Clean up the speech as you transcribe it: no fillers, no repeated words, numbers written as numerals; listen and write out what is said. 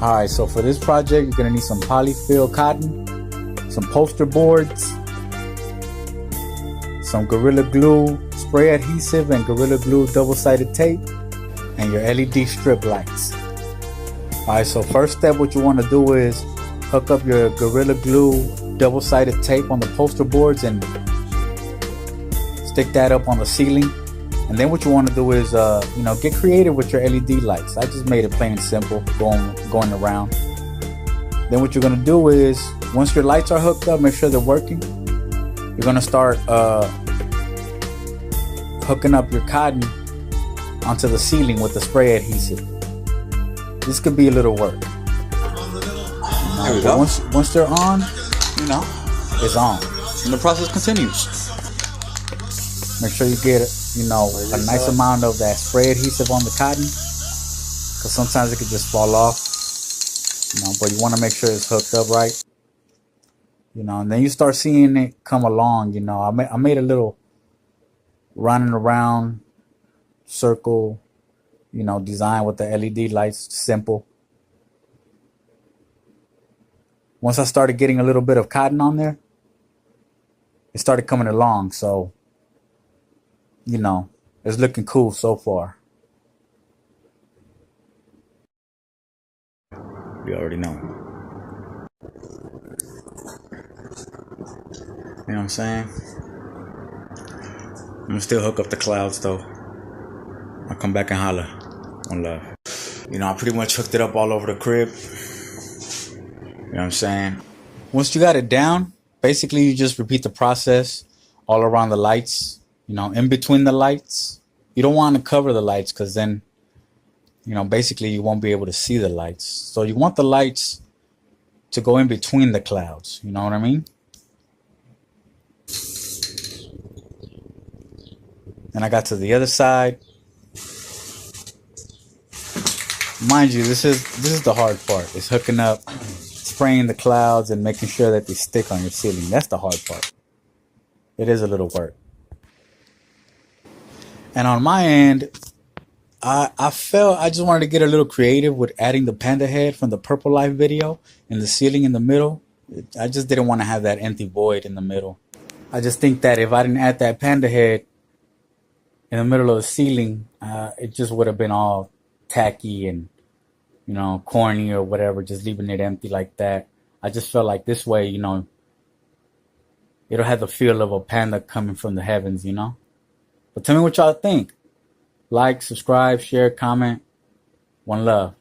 Alright, so for this project, you're gonna need some polyfill cotton, some poster boards, some Gorilla Glue spray adhesive and Gorilla Glue double-sided tape, and your LED strip lights. Alright, so first step, what you want to do is hook up your Gorilla Glue double-sided tape on the poster boards and stick that up on the ceiling. And then what you want to do is get creative with your LED lights. I just made it plain and simple, going around. Then what you're going to do is, once your lights are hooked up, make sure they're working. You're going to start hooking up your cotton onto the ceiling with the spray adhesive. This could be a little work. There we go. Once they're on, it's on. And the process continues. Make sure you get a nice amount of that spray adhesive on the cotton, because sometimes it could just fall off. But you want to make sure it's hooked up right. And then you start seeing it come along. I made a little running around circle, design with the LED lights, simple. Once I started getting a little bit of cotton on there, it started coming along. So, it's looking cool so far. You already know. You know what I'm saying? I'm gonna still hook up the clouds though. I'll come back and holler. One love. I pretty much hooked it up all over the crib. You know what I'm saying? Once you got it down, basically you just repeat the process all around the lights, in between the lights. You don't want to cover the lights, because then, basically you won't be able to see the lights. So you want the lights to go in between the clouds. You know what I mean? And I got to the other side. Mind you, this is the hard part. It's hooking up, spraying the clouds, and making sure that they stick on your ceiling. That's the hard part. It is a little work. And on my end, I felt I just wanted to get a little creative with adding the panda head from the Purple Life video and the ceiling in the middle. I just didn't want to have that empty void in the middle. I just think that if I didn't add that panda head in the middle of the ceiling, it just would have been all tacky and, corny or whatever, just leaving it empty like that. I just felt like this way, it'll have the feel of a panda coming from the heavens, But tell me what y'all think. Like, subscribe, share, comment. One love.